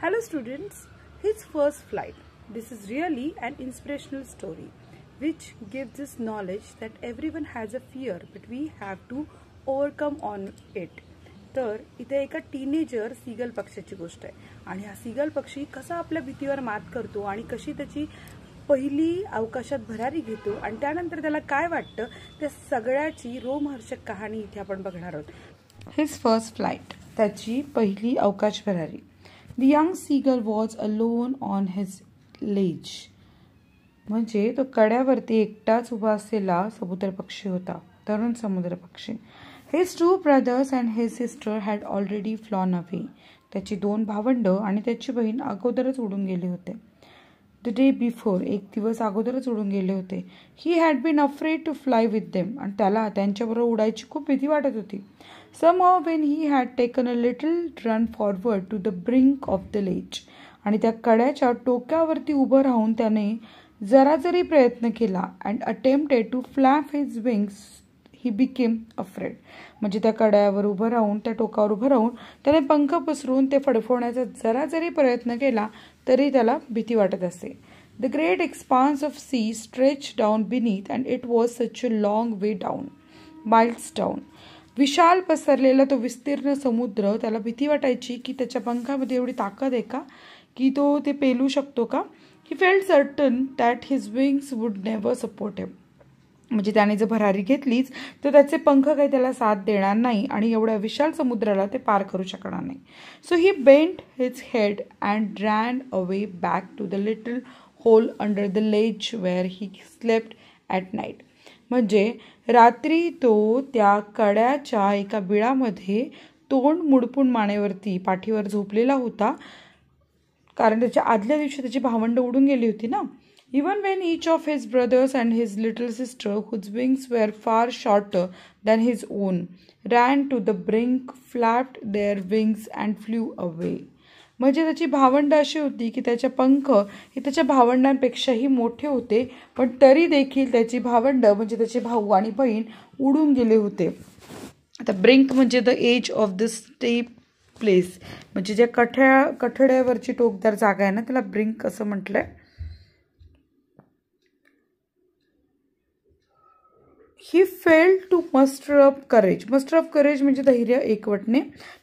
Hello students, his first flight. This is really an inspirational story which gives us knowledge that everyone has a fear but we have to overcome on it. तर इथे एका teenager seagull पक्षाची गोष्ट आहे आणि हा seagull पक्षी कसा आपल्या भीतीवर मात करतो आणि कशी त्याची पहिली अवकाशात भरारी घेतो आणि त्यानंतर त्याला काय वाटतं त्या सगळ्याची रोमहर्षक कहाणी इथे आपण बघणार आहोत. हिज फर्स्ट फ्लाइट, त्याची पहिली अवकाश भरारी. The young seagull was alone on his ledge. म्हणजे तो कड्यावरती एकटाच उभा असलेला समुद्र पक्षी होता, तरुण समुद्र पक्षी. His two brothers and his sister had already flown away. त्याची दोन भावंड आणि त्याची बहीण अगोदरच उडून गेले होते. The day before, एक दिवस अगोदरच उडून गेले होते. He had been afraid to fly with them. आणि त्याला त्यांच्याबरोबर उडायची खूप भीती वाटत होती. Somehow when he had taken a little run forward to the brink of the ledge, आणि त्या कड्याच्या टोकावरती उभं राहून त्याने जरा जरी प्रयत्न केला and attempted to flap his wings, he became afraid. म्हणजे त्या कड्यावर उभं राहून, त्या टोकावर उभं राहून त्याने पंख पसरून ते फडफडण्याचा जरा जरी प्रयत्न केला तरी त्याला भीती वाटत असे. The great expanse of sea stretched down beneath and it was such a long way down, miles down. विशाल पसरलेला तो विस्तीर्ण समुद्र, त्याला भीती वाटायची की त्याच्या पंखामध्ये एवढी ताकद आहे का की तो ते पेलू शकतो का. He felt certain that his wings would never support him. म्हणजे त्याने जर भरारी घेतलीच तर त्याचे पंख काही त्याला साथ देणार नाही आणि एवढ्या विशाल समुद्राला ते पार करू शकणार नाही. So he bent his head and ran away back to the little hole under the ledge where he slept at night. म्हणजे रात्री तो त्या कड्याच्या एका बिळामध्ये तोंड मुडपून मानेवरती पाठीवर झोपलेला होता, कारण त्याच्या आदल्या दिवशी त्याची भावंड उडून गेली होती ना. Even when each of his brothers and his little sister, whose wings were far shorter than his own, ran to the brink, flapped their wings and flew away. म्हणजे त्याची भावंड अशी होती की त्याचे पंख हे त्याच्या भावंडांपेक्षाही मोठे होते, पण तरी देखील त्याची भावंड म्हणजे त्याचे भाऊ आणि बहीण उडून गेले होते. आता ब्रिंक म्हणजे the edge of the steep place, म्हणजे ज्या कठड्यावरची टोकदार जागा आहे ना त्याला ब्रिंक असं म्हटलंय. He failed to muster up courage. Muster up courage म्हणजे धैर्य एकवटणे.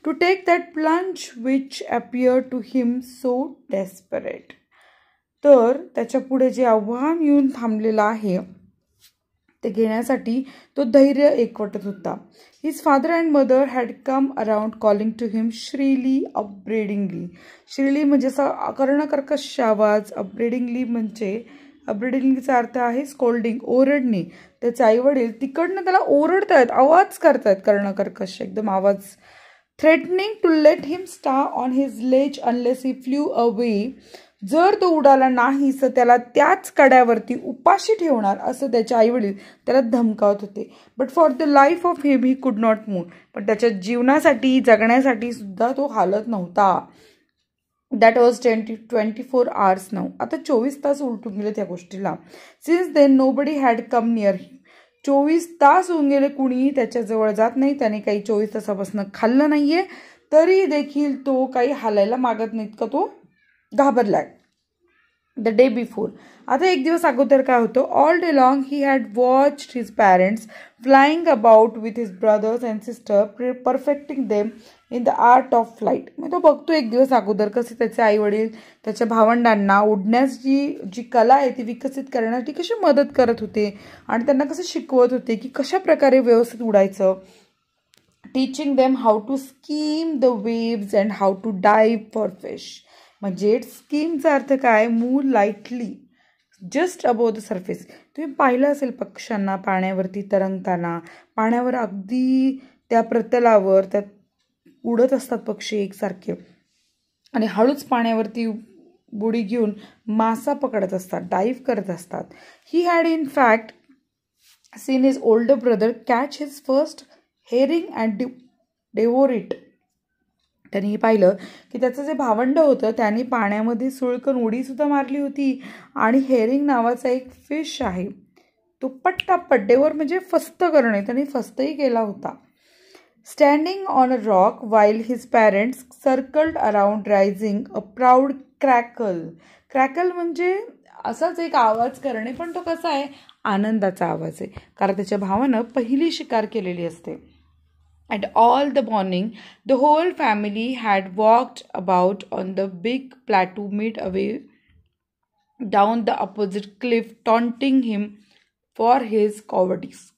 To take that plunge which appeared to him so desperate. तर त्याच्या पुढे जे आव्हान येऊन थांबलेलं आहे ते घेण्यासाठी तो धैर्य एकवटत होता. His father and mother had come around calling to him shrilly, upbraidingly. shrilly म्हणजे असा कर्णकर्कश आवाज, upbraidingly म्हणजे अपब्रेडिंगचा अर्थ आहे स्कोल्डिंग, ओरडणे. त्याचे आई वडील तिकडनं त्याला ओरडतायत, आवाज करतायत कर्णकर्कश एकदम आवाज. Threatening to let him stay on his ledge unless he flew away. जर तो उडाला नाही तर त्याला त्याच कड्यावरती उपाशी ठेवणार असं त्याचे आई वडील त्याला धमकावत होते. But for the life of him he could not move. पण त्याच्या जीवनासाठी जगण्यासाठी सुद्धा तो हालत नव्हता. That was 24 hours now. आता 24 तास उलटून गेले त्या गोष्टीला. Since then nobody had come near him. 24 तास होऊन गेले, कुणीही त्याच्याजवळ जात नाही. त्याने काही 24 तासापासून खाल्लं नाहीये, तरी देखील तो काही हालायला मागत नाही इतका तो घाबरलाय. द डे बिफोर, आता एक दिवस अगोदर काय होतं, all day long he had watched his parents flying about with his brothers and sister, perfecting them in the art of flight. मग तो बघतो एक दिवस अगोदर कसे त्याचे आई वडील त्याच्या भावंडांना उडण्याची जी कला आहे ती विकसित करण्यासाठी कशी मदत करत होते आणि त्यांना कसं शिकवत होते की कशा प्रकारे व्यवस्थित उडायचं. Teaching them how to skim the waves and how to dive for fish. म्हणजे स्कीमचा अर्थ काय, move lightly just above the surface. तुम्ही पाहिलं असेल पक्ष्यांना पाण्यावरती तरंगताना, पाण्यावर अगदी त्या प्रतलावर त्यात उडत असतात पक्षी एकसारखे आणि हळूच पाण्यावरती बुडी घेऊन मासा पकडत असतात, डाईव्ह करत असतात. He had in fact seen his older brother catch his first herring and devour it. त्यांनी पाहिलं की त्याचं जे भावंड होतं त्याने पाण्यामध्ये सुळकन उडीसुद्धा मारली होती आणि हेरिंग नावाचा एक फिश आहे तो पट्टापट डेव्होर म्हणजे फस्त करणे, त्याने फस्तही केला होता. Standing on a rock while his parents circled around raising a proud crackle. Crackle म्हणजे असाच एक आवाज करणे, पण तो कसा आहे, आनंदाचा आवाज आहे, कारण त्याच्या भावानं पहिली शिकार केलेली असते. And all the morning, the whole family had walked about on the big plateau midway down the opposite cliff, taunting him for his cowardice.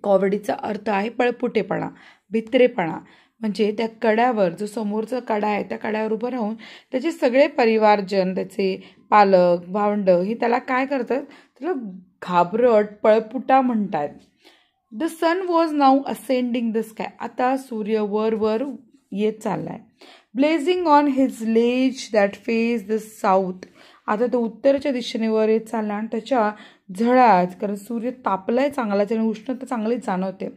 कॉवर्डीचा अर्थ आहे पळपुटेपणा, भित्रेपणा. म्हणजे त्या कड्यावर, जो समोरचा कडा आहे त्या कड्यावर उभं राहून त्याचे सगळे परिवारजन, त्याचे पालक भावंड हे त्याला काय करतात, त्याला घाबरट पळपुटा म्हणतात. The sun was now ascending the sky. आता सूर्य वर वर येत चाललाय. Blazing on his ledge that face the south. आता तो उत्तरेच्या दिशेने वर येत चालला आणि त्याच्या झळात, कारण सूर्य तापलाय चांगलाच आणि उष्णता चांगलीच जाणवते.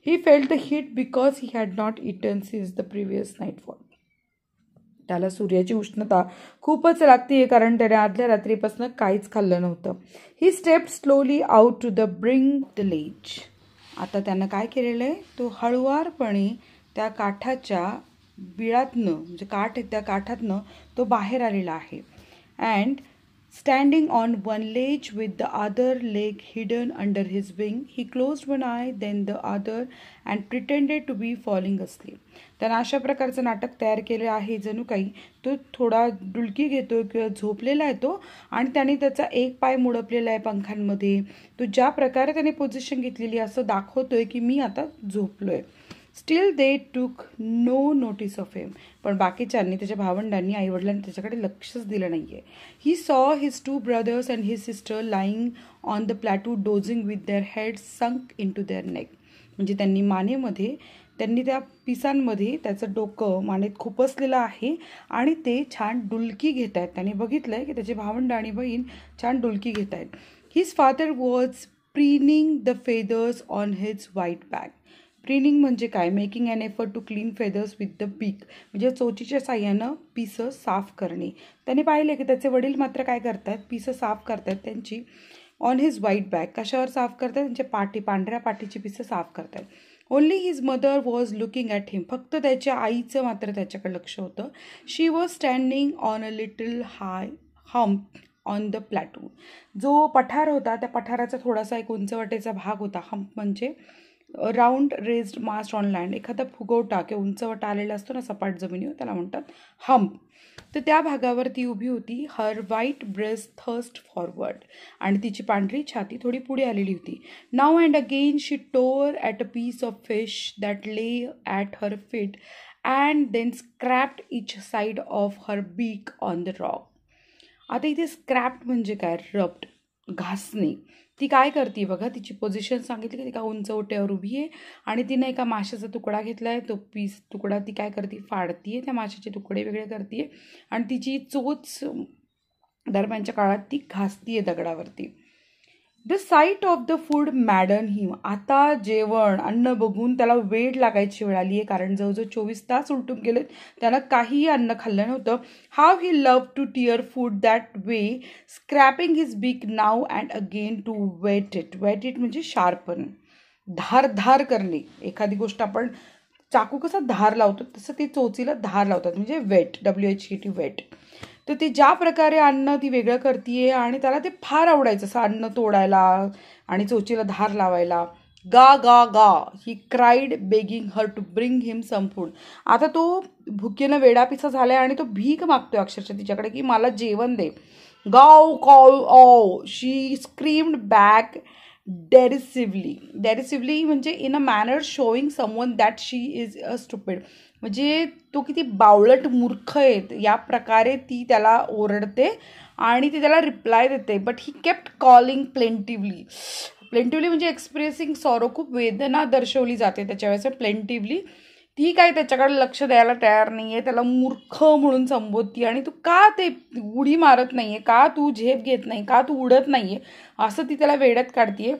He felt the heat because he had not eaten since the previous nightfall. त्याला सूर्याची उष्णता खूपच लागते, कारण त्याने आदल्या रात्रीपासून काहीच खाल्लं नव्हतं. He step slowly out to the brink the ledge. आता त्यानं काय केलेलं आहे, तो हळुवारपणे त्या काठाच्या बिळातनं, म्हणजे काठ आहे त्या काठातनं तो बाहेर आलेला आहे. And standing on one ledge with the other leg hidden under his wing, he closed one eye, then the other, and pretended to be falling asleep. त्यानं अशा प्रकारचं नाटक तयार केलं आहे, जणू काही तो थोडा डुलकी घेतो किंवा झोपलेला आहे तो, आणि त्याने त्याचा एक पाय मुडपलेला आहे पंखांमध्ये. तो ज्या प्रकारे त्याने पोझिशन घेतलेली असं दाखवतोय की मी आता झोपलोय. स्टील दे टूक नो नोटीस ऑफ हिम. पण बाकीच्यांनी, त्याच्या भावंडांनी, आईवडिलांनी त्याच्याकडे लक्षच दिलं नाही आहे. ही saw his 2 brothers and his sister lying on the plateau dozing with their heads sunk into their neck. म्हणजे त्यांनी मानेमध्ये, त्यांनी त्या पिसांमध्ये त्याचं डोकं मानेत खुपसलेलं आहे आणि ते छान डुलकी घेत आहेत. त्यांनी बघितलं आहे की त्याचे भावंड आणि बहीण छान डुलकी घेत आहेत. His father was preening the feathers on his white back. Preening म्हणजे काय, making an effort to clean feathers with the beak, म्हणजे चोचीच्या साह्यानं पिसं साफ करणे. त्याने पाहिले की त्याचे वडील मात्र काय करतात, पिसं साफ करतात त्यांची ऑन हिज व्हाईट बॅक. कशावर साफ करतात, त्यांच्या पाठी, पांढऱ्या पाठीची पिसं साफ करतात. Only his mother was looking at him. फक्त त्याच्या आईचं मात्र त्याच्याकडे लक्ष होतं. She was standing on a little high hump on the plateau. जो पठार होता त्या पठाराचा थोडासा एक उंचवटेचा भाग होता. हम्प म्हणजे round raised mass on land. एखादा फुगवटा किंवा उंचवटा आलेला असतो ना सपाट जमिनीवर, त्याला म्हणतात हम्प. तर त्या भागावर ती उभी होती. Her white breast thrust forward. आणि तिची पांढरी छाती थोडी पुढे आलेली होती. Now and again she tore at a piece of fish that lay at her feet and then scraped each side of her beak on the rock. आता इथे स्क्रॅप्ड म्हणजे काय, रब्ड, घासणे. ती काय करते बघा, तिची पोझिशन सांगितली की ती का उंचवट्यावर उभी आहे आणि तिने एका माशाचा तुकडा घेतला आहे. तो पीस तुकडा ती काय करते, फाडतीये, त्या माशाचे तुकडे वेगळे करते आणि तिची चोच दरम्यानच्या काळात ती घासतीये दगडावरती. The sight of the food maddened him. आता जेवण, अन्न बघून त्याला वेळ लागायची वेळ आली आहे, कारण जवळजवळ 24 तास उलटून गेलेत, त्यानं काहीही अन्न खाल्लं नव्हतं. How he love to tear food that way, scraping his beak now and again to whet it. Whet it म्हणजे शार्पन, धार करणे. एखादी गोष्ट आपण चाकू कसा धार लावतो तसं ती चोचीला धार लावतात, म्हणजे वेट, WHET, वेट. तर ती ज्या प्रकारे अन्न ती वेगळं करतीये आणि त्याला ते फार आवडायचं असं अन्न तोडायला आणि चोचीला धार लावायला. गा गा गा he cried begging her to bring him some food. आता तो भुकेनं वेडापिसा झालाय आणि तो भीक मागतोय अक्षरशः तिच्याकडे की मला जेवण दे. गाव कॉल ओ शी स्क्रीम्ड बॅक डेरिसिव्हली म्हणजे in a manner showing someone that she is a stupid. म्हणजे तो किती बावळट मूर्ख आहेत या प्रकारे ती त्याला ओरडते आणि ती त्याला रिप्लाय देते. But he kept calling plaintively. Plaintively म्हणजे एक्सप्रेसिंग सॉरो, खूप वेदना दर्शवली जाते त्याच्या वेळेस प्लेंटिव्हली. ती काय त्याच्याकडे लक्ष द्यायला तयार नाही आहे, त्याला मूर्ख म्हणून संबोधती आणि तू का ते उडी मारत नाही आहे, का तू झेप घेत नाही, का तू उडत नाही आहे, असं ती त्याला वेड्यात काढतीये.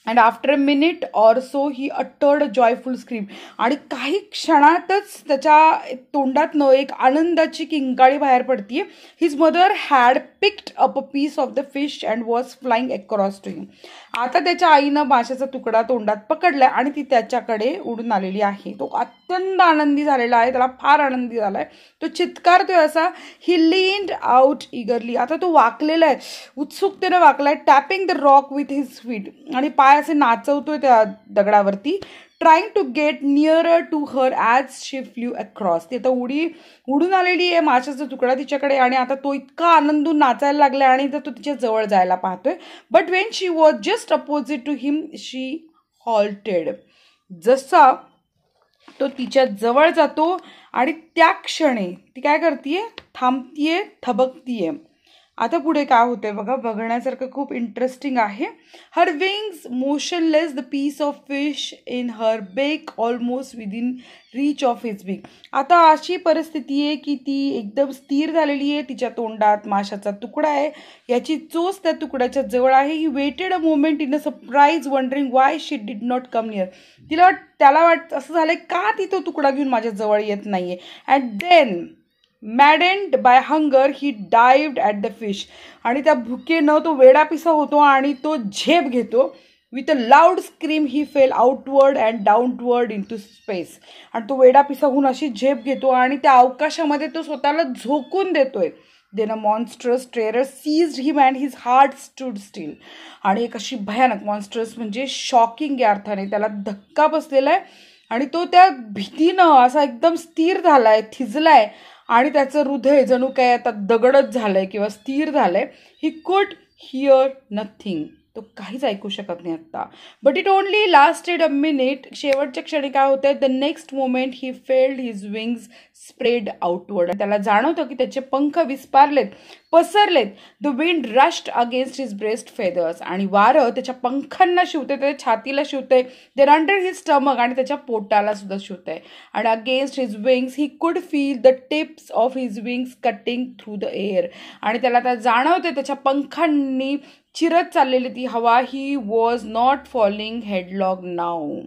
And after a minute or so he uttered a joyful scream. आणि काही क्षणातच त्याच्या तोंडातनं एक आनंदाची किंकाळी बाहेर पडतीये. His mother had picked up a piece of the fish and was flying across to him. आता त्याच्या आईनं माशाचा तुकडा तोंडात पकडलाय आणि ती त्याच्याकडे उडून आलेली आहे. तो अत्यंत आनंदी झालेला आहे, त्याला फार आनंदी झालाय. तो चित्कारतोय असा. He leaned out eagerly. आता तो वाकलेला आहे, उत्सुकतेने वाकलाय. Tapping the rock with his feet. आणि पाय असे नाचवतोय त्या दगडावरती. Trying to get nearer to her as she flew across. ती आता उडून आलेली आहे माशाचा तुकडा तिच्याकडे आणि आता तो इतका आनंदून नाचायला लागलाय आणि तो तिच्या जवळ जायला पाहतोय. But when she was just opposite to him she halted. जसा तो तिच्या जवळ जातो आणि त्या क्षणी ती काय करतीये, थांबतीये, थबकतीये. आता पुढे काय होतंय बघा, बघण्यासारखं खूप इंटरेस्टिंग आहे. Her wings motionless, the piece of fish in her beak almost within reach of his beak. आता अशी परिस्थिती आहे की ती एकदम स्थिर झालेली आहे. तिच्या तोंडात माशाचा तुकडा आहे, याची चोच त्या तुकड्याच्या जवळ आहे. He waited a moment in a surprise wondering Y she did not come near. त्याला असं झालंय का ती तो तुकडा घेऊन माझ्या जवळ येत नाहीये. And then maddened by hunger he dived at the fish. आणि त्या भुकेनं तो वेडापिसा होतो आणि तो झेप घेतो. With a loud scream he fell outward and downward into space. आणि तो वेडापिसा होऊन अशी झेप घेतो आणि त्या अवकाशामध्ये तो स्वतःला झोकून देतोय. Then a monstrous terror seized him and his heart stood still. आणि एक अशी भयानक, मॉन्स्ट्रस म्हणजे शॉकिंग या अर्थाने, त्याला धक्का बसलेला आहे आणि तो त्या भीतीनं असा एकदम स्थिर झालाय, थिजलाय आणि त्याचं हृदय जणू काय आता दगडच झालंय किंवा स्थिर झालंय. He could here nothing. तो काहीच ऐकू शकत नाही आत्ता. But it only lasted a minute. शेवटच्या क्षणी काय होतंय, the next moment he felt his wings spread outward. त्याला जाणवतं की त्याचे पंख विस्पारलेत, पसरलेत. The wind rushed against his breast feathers. आणि वारं त्याच्या पंखांना शिवते, त्याच्या छातीला शिवते. देन अंडर हिज स्टमक, आणि त्याच्या पोटाला सुद्धा शिवते. आणि against his wings he could feel the tips of his wings cutting through the air. आणि त्याला आता जाणवते त्याच्या पंखांनी चिरत चाललेली ती हवा. He was not falling headlong now.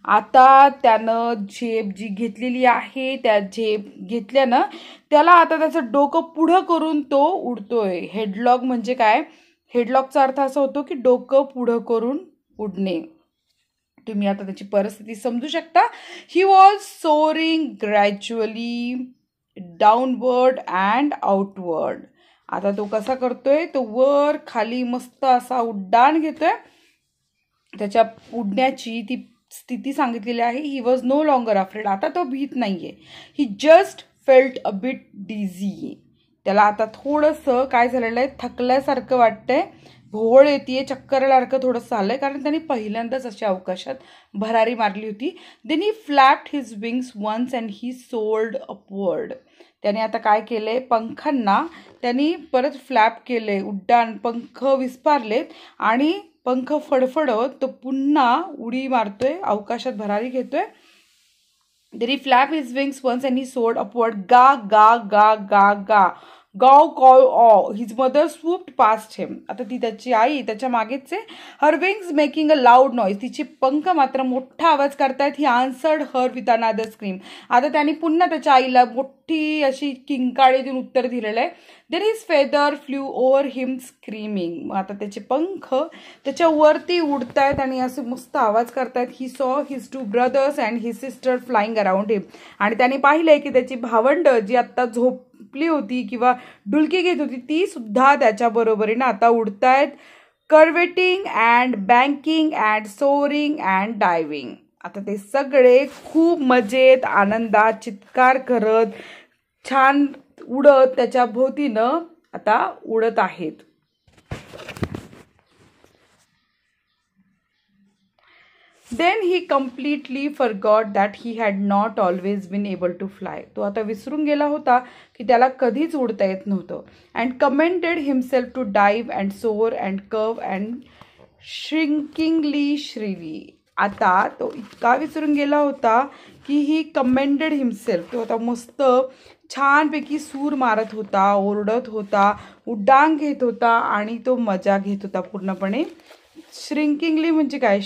आता त्यानं झेप जी घेतलेली आहे, त्या झेप घेतल्यानं त्याला आता त्याचं डोकं पुढं करून तो उडतोय. हेडलॉग म्हणजे काय, हेडलॉगचा अर्थ असा होतो की डोकं पुढं करून उडणे. तुम्ही आता त्याची परिस्थिती समजू शकता. He was soaring gradually downward and outward. आता तो कसा करतोय, तो वर खाली मस्त असा उड्डाण घेतोय. त्याच्या उडण्याची ती स्थिती सांगितलेली आहे. He was no longer afraid. आता तो भीत नाहीये. He just felt a bit dizzy. त्याला आता थोडंसं काय झालेलं आहे, थकल्यासारखं वाटतंय, भोवळ येते, चक्कर आल्यासारखं थोडंसं झालंय, कारण त्यांनी पहिल्यांदाच अशा अवकाशात भरारी मारली होती. Then he flapped his wings once and he soared upward. त्याने आता काय केलंय, पंखांना त्यांनी परत फ्लॅप केले, उड्डाण, पंख विस्पारलेत आणि पंख फडफडत तो पुन्हा उडी मारतोय, अवकाशात भरारी घेतोय. Then he flap his wings once and he soared upward. गा गा गा गा गा गाव कॉल ऑ. His mother swooped past him. आता ती त्याची आई त्याच्या मागेच आहे. Her wings making a loud noise. तिचे पंख मात्र मोठा आवाज करतायत. He answered her with another scream. आता त्यांनी पुन्हा त्याच्या आईला मोठी अशी किंकाळी देऊन उत्तर दिलेलं आहे. Then his father flew over him screaming. आता त्याचे पंख त्याच्या वरती उडतायत आणि असे मस्त आवाज करतायत. He saw his two brothers and his sister flying around him. आणि त्याने पाहिलंय की त्याची भावंड जी आत्ता झोपली होती किंवा डुलकी घेत होती, ती सुद्धा त्याच्या बरोबरीनं आता उडतायत. Curvetting and banking and soaring and diving. आता ते सगळे खूप मजेत, आनंदात, चित्कार करत, छान उडत त्याच्या भोवतीनं आता उडत आहेत. Then he completely forgot that he had not always been able to fly. तो आता विसरून गेला होता की त्याला कधीच उडता येत नव्हतं. And commanded himself to dive and soar and curve and shrinkingly shrilly. आता तो इतका विसरून गेला होता की ही कमेंडेड हिमसेल्फ. तो आता मस्त छानपैकी सूर मारत होता, ओरडत होता, उड्डाण घेत होता आणि तो मजा घेत होता पूर्णपणे. श्रिंकिंगली म्हणजे काय?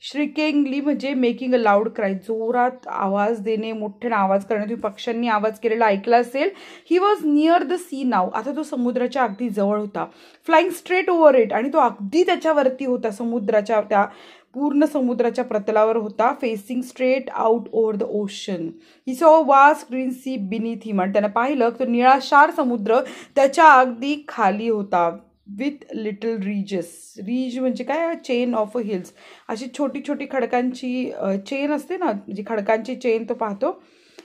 श्रिकिंगली म्हणजे मेकिंग अ लाऊड क्राय, जोरात आवाज देणे, मोठ्याने आवाज करणे. तुम्ही पक्ष्यांनी आवाज केलेला ऐकला असेल. He was near the sea now, आता तो समुद्राच्या अगदी जवळ होता. फ्लाइंग स्ट्रेट ओव्हर इट, आणि तो अगदी त्याच्यावरती होता, समुद्राच्या त्या पूर्ण समुद्राच्या प्रतलावर होता. Facing straight out over the ocean. He saw vast green sea beneath him, आणि त्यानं पाहिलं तो निळाशार समुद्र त्याच्या अगदी खाली होता. विथ लिटल रिजेस, रिज म्हणजे काय? चेन ऑफ अ हिल्स, अशी छोटी छोटी खडकांची चेन असते ना, म्हणजे खडकांची चेन तो पाहतो.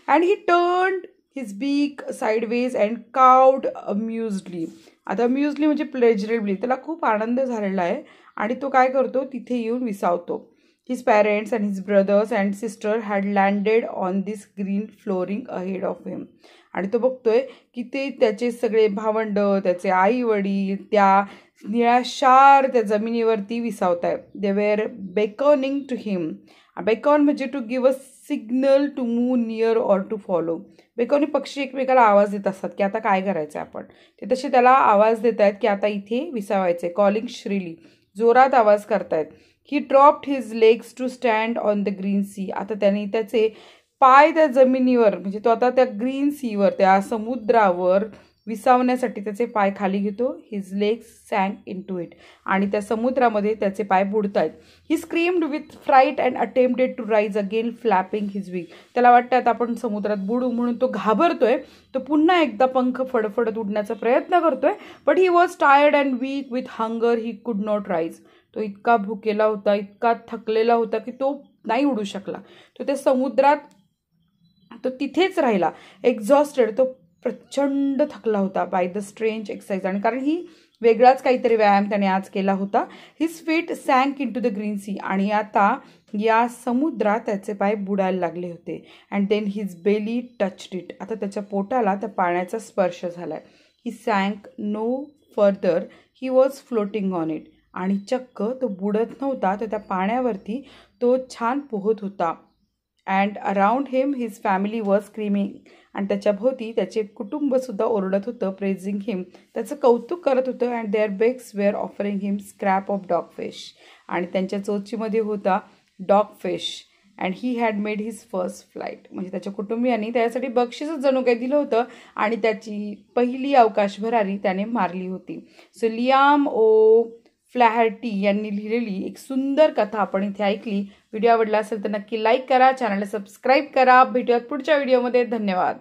अँड ही टर्न्ड हिज बीक साईडवेज अँड काउड अम्युजली. आता अम्युजली म्हणजे प्लेजरेबली, त्याला खूप आनंद झालेला आहे आणि तो काय करतो, तिथे येऊन विसावतो. His parents and his brothers and sister had landed on this green flooring ahead of him. आणि तो बघतोय की ते त्याचे सगळे भावंड, त्याचे आई वडील त्या निळाशार त्या जमिनीवरती विसावत आहेत. They were beckoning to him. Beckon म्हणजे to give a signal to move near or to follow. बेकॉनी पक्षी एकमेकाला आवाज देत असतात की आता काय करायचं आपण. ते तसे त्याला आवाज देत आहेत की आता इथे विसावायचे. कॉलिंग श्रीली, जोरात आवाज करतायत. He dropped his legs to stand on the green sea. आता त्याने त्याचे पाय त्या जमिनीवर, म्हणजे तो आता त्या ग्रीन सीवर, त्या समुद्रावर विसावण्यासाठी त्याचे पाय खाली घेतो. His legs sank into it, आणि त्या समुद्रामध्ये त्याचे पाय बुडत आहेत. He screamed with fright and attempted to rise again flapping his wing. त्याला वाटतं आता आपण समुद्रात बुडू, म्हणून तो घाबरतोय. तो पुन्हा एकदा पंख फडफडत उडण्याचा प्रयत्न करतोय. But he was tired and weak with hunger, he could not rise. तो इतका भुकेला होता, इतका थकलेला होता की तो नाही उडू शकला. तो त्या समुद्रात तो तिथेच राहिला, एक्झॉस्टेड. तो प्रचंड थकला होता बाय द स्ट्रेंज एक्सरसाइज, आणि कारण ही वेगळाच काहीतरी व्यायाम त्याने आज केला होता. His feet sank into the green sea, आणि आता या समुद्रात त्याचे पाय बुडायला लागले होते. And then his belly touched it. आता त्याच्या पोटाला त्या पाण्याचा स्पर्श झालाय. He sank no further, he was floating on it. आणि चक्क तो बुडत नव्हता, तर त्या पाण्यावरती तो छान पोहत होता. And around him his family was screaming. आणि त्याच्या भोवती त्याचे कुटुंबसुद्धा ओरडत होतं, प्रेझिंग हिम, त्याचं कौतुक करत होतं. And their beaks were offering him scrap of dogfish. आणि त्यांच्या चोचीमध्ये होता dogfish. And he had made his first flight. म्हणजे त्याच्या कुटुंबियांनी त्याच्यासाठी बक्षीसच जणू काही दिलं होतं, आणि त्याची पहिली अवकाश भरारी त्याने मारली होती. सो लियाम ओ फ्लॅहर्टी यांनी लिहिलेली एक सुंदर कथा आपण इथे ऐकली. व्हिडिओ आवडला असेल तर नक्की लाईक करा, चॅनलला सबस्क्राईब करा. भेटूयात पुढच्या व्हिडिओमध्ये. धन्यवाद.